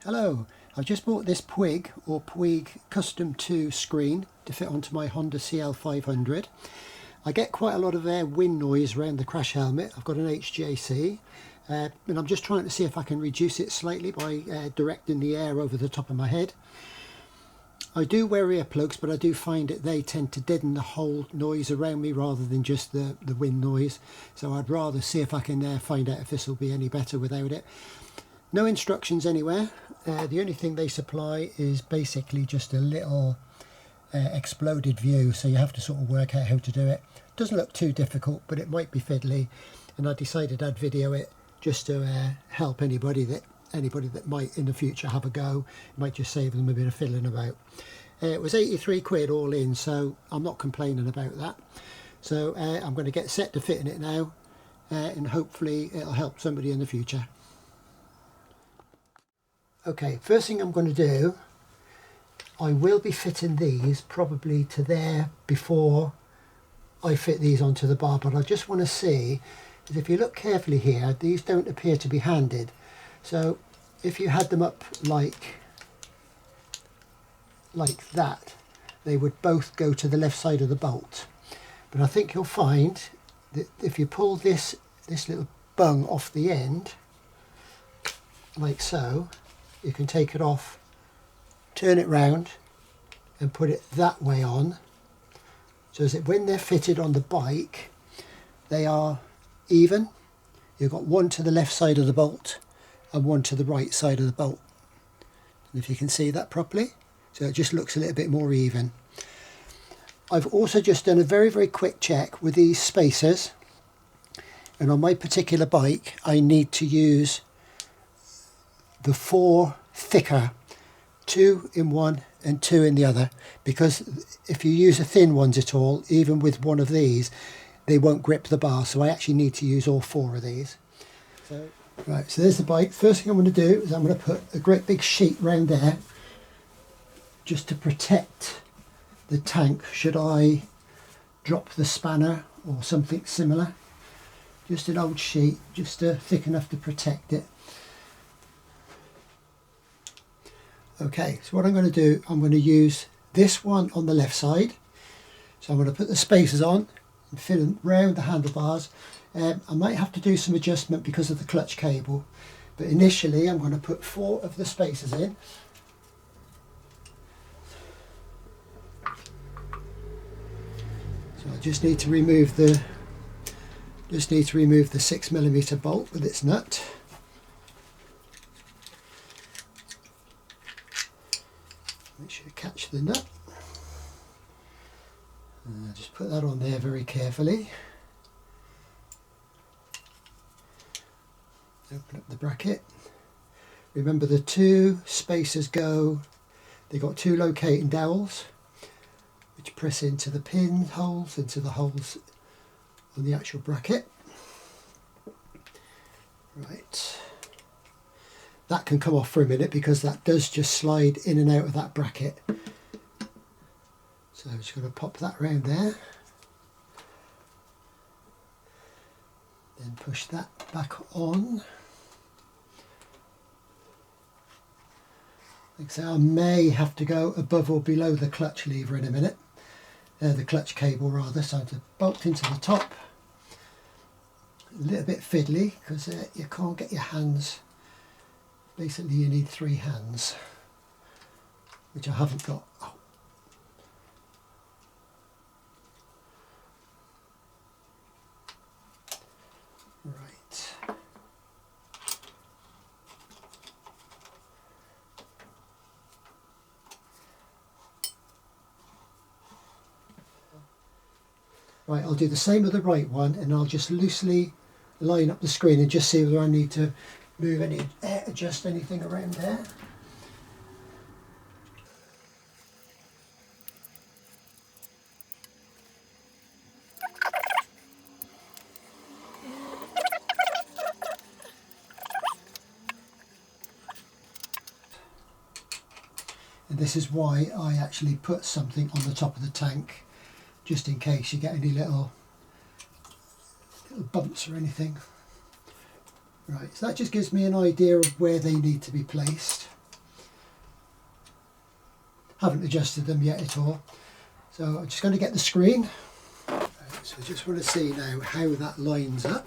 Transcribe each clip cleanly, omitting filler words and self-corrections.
Hello, I've just bought this Puig Custom 2 screen to fit onto my Honda CL500. I get quite a lot of wind noise around the crash helmet. I've got an HJC and I'm just trying to see if I can reduce it slightly by directing the air over the top of my head. I do wear earplugs, but I do find that they tend to deaden the whole noise around me rather than just the wind noise. So I'd rather see if I can find out if this will be any better without it. No instructions anywhere. The only thing they supply is basically just a little exploded view, so you have to sort of work out how to do it. Doesn't look too difficult, but it might be fiddly, and I decided I'd video it just to help anybody that might in the future have a go. It might just save them a bit of fiddling about. It was 83 quid all in, so I'm not complaining about that. So I'm going to get set to fitting it now, and hopefully it'll help somebody in the future. Okay, first thing I'm going to do, I will be fitting these probably to there before I fit these onto the bar, but I just want to see, is if you look carefully here, these don't appear to be handed. So if you had them up like that, they would both go to the left side of the bolt. But I think you'll find that if you pull this little bung off the end, like so, you can take it off, turn it round and put it that way on, so that when they're fitted on the bike they are even. You've got one to the left side of the bolt and one to the right side of the bolt, and if you can see that properly, so it just looks a little bit more even. I've also just done a very quick check with these spacers, and on my particular bike I need to use the 4 thicker, 2 in one and 2 in the other, because if you use the thin ones at all, even with one of these, they won't grip the bar, so I actually need to use all 4 of these. So, right, so there's the bike. First thing I'm going to do is I'm going to put a great big sheet round there just to protect the tank should I drop the spanner or something similar. Just an old sheet, just thick enough to protect it. Okay, so what I'm going to do, I'm going to use this one on the left side. So I'm going to put the spacers on and fit them round the handlebars. I might have to do some adjustment because of the clutch cable, but initially I'm going to put 4 of the spacers in. So I just need to remove the 6mm bolt with its nut. Make sure you catch the nut. Just put that on there very carefully. Open up the bracket. Remember the 2 spacers they got 2 locating dowels which press into the pin holes, into the holes on the actual bracket. Right. That can come off for a minute because that does just slide in and out of that bracket. So I'm just going to pop that round there. Then push that back on. Like I say, I may have to go above or below the clutch lever in a minute. The clutch cable rather, so I have to bolt into the top. A little bit fiddly because you can't get your hands. Basically you need 3 hands, which I haven't got. Oh. Right. Right, I'll do the same with the right one, and I'll just loosely line up the screen and just see whether I need to move adjust anything around there. And this is why I actually put something on the top of the tank, just in case you get any little bumps or anything. Right, so that just gives me an idea of where they need to be placed. haven't adjusted them yet at all. So I'm just going to get the screen. So I just want to see now how that lines up.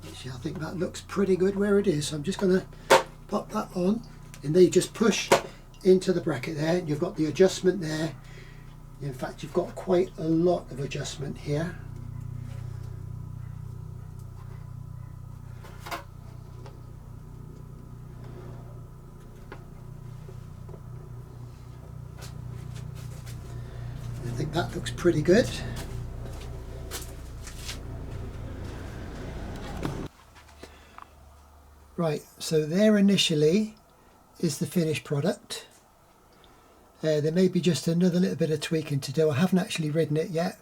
Actually, I think that looks pretty good where it is. So I'm just going to pop that on, and then you just push into the bracket there, and you've got the adjustment there. In fact, you've got quite a lot of adjustment here. I think that looks pretty good. Right, so there initially is the finished product. There may be just another little bit of tweaking to do. I haven't actually ridden it yet.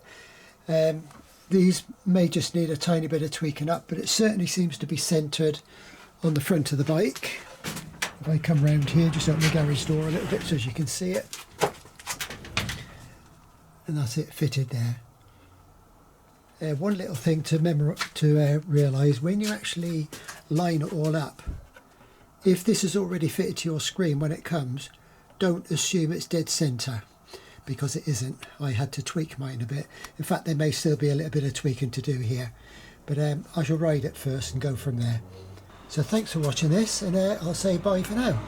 These may just need a tiny bit of tweaking up, but it certainly seems to be centred on the front of the bike. If I come round here, just open the garage door a little bit so as you can see it. And that's it fitted there. One little thing to realise, when you actually line it all up, if this is already fitted to your screen when it comes, don't assume it's dead centre, because it isn't. I had to tweak mine a bit. In fact, there may still be a little bit of tweaking to do here, but I shall ride it first and go from there. So thanks for watching this, and I'll say bye for now.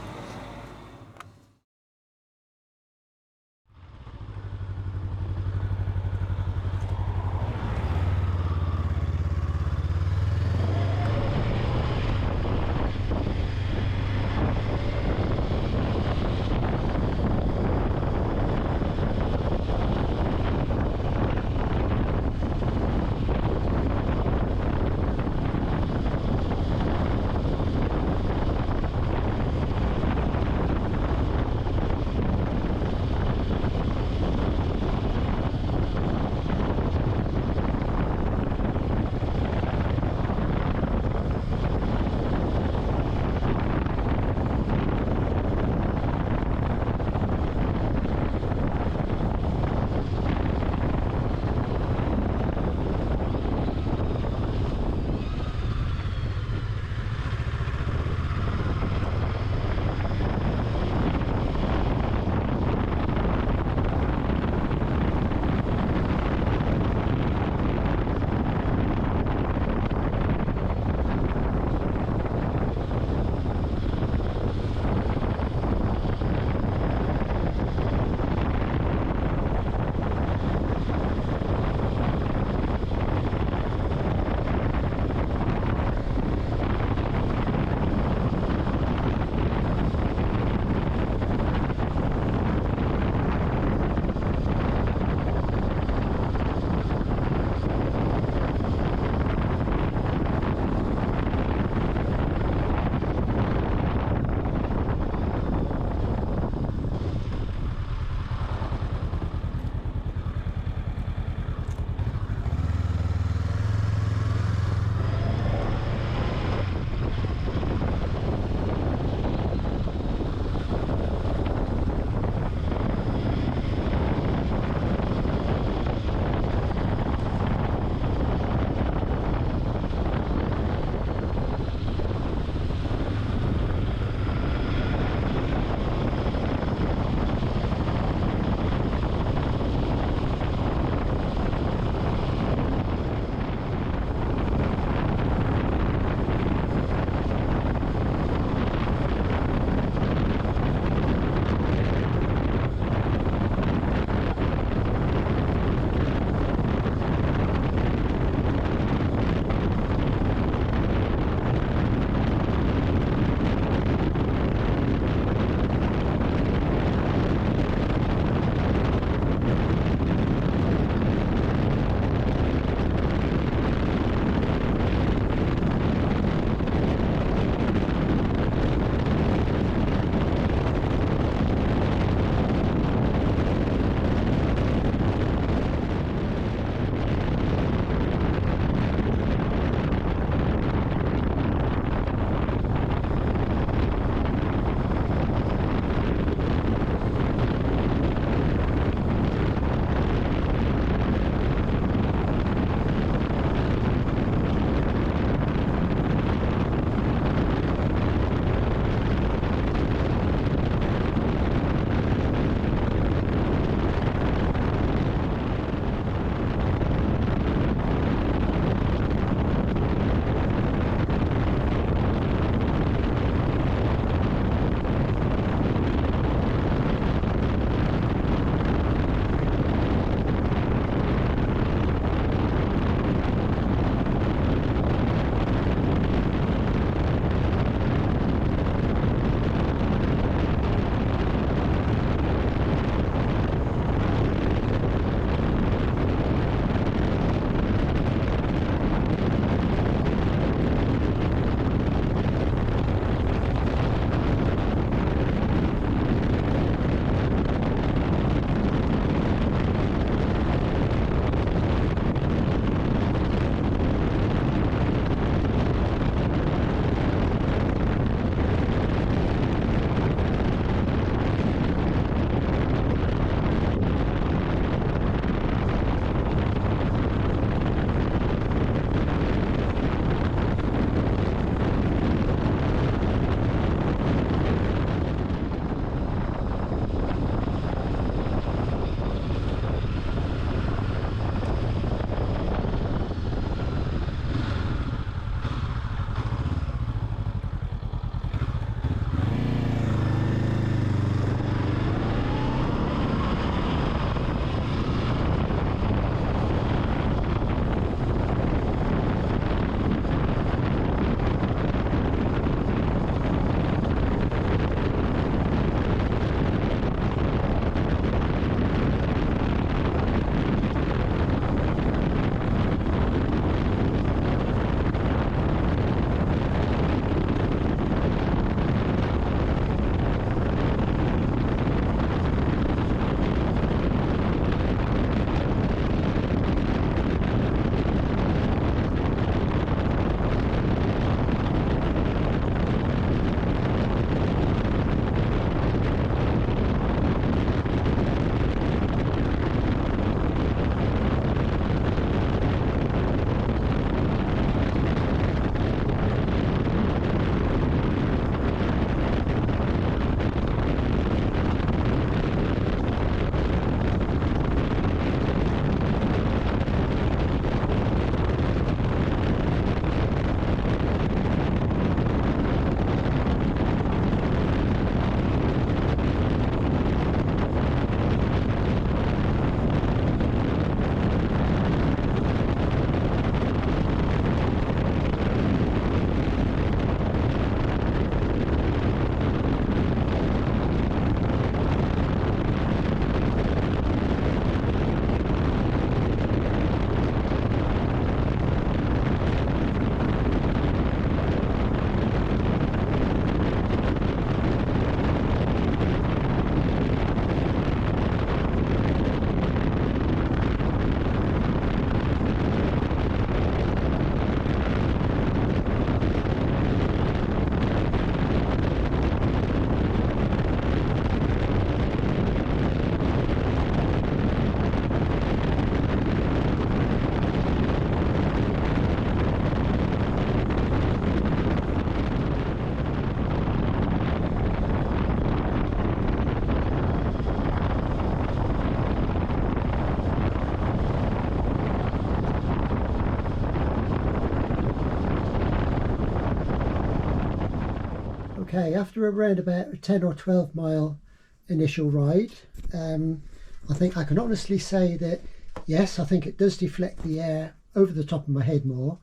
Okay, after around about a 10 or 12 mile initial ride, I think I can honestly say that yes, I think it does deflect the air over the top of my head more.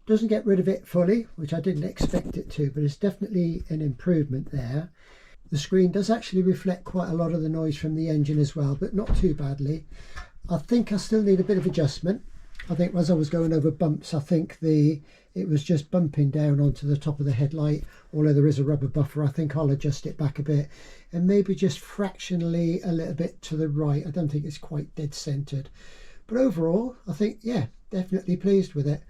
Doesn't get rid of it fully, which I didn't expect it to, but it's definitely an improvement there. The screen does actually reflect quite a lot of the noise from the engine as well, but not too badly. I think I still need a bit of adjustment. I think as I was going over bumps, I think it was just bumping down onto the top of the headlight. Although there is a rubber buffer, I think I'll adjust it back a bit, and maybe just fractionally a little bit to the right. I don't think it's quite dead centered, but overall I think, yeah, definitely pleased with it.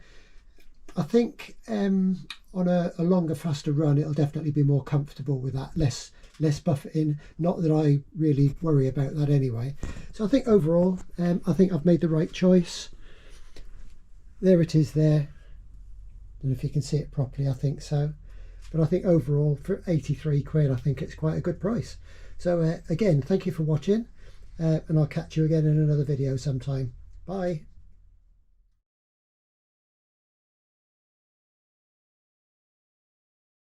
I think on a longer, faster run, it'll definitely be more comfortable with that, less buffeting. Not that I really worry about that anyway. So I think overall, I think I've made the right choice. There it is there. Don't know if you can see it properly, I think so. But I think overall, for 83 quid, I think it's quite a good price. So again, thank you for watching, and I'll catch you again in another video sometime. Bye.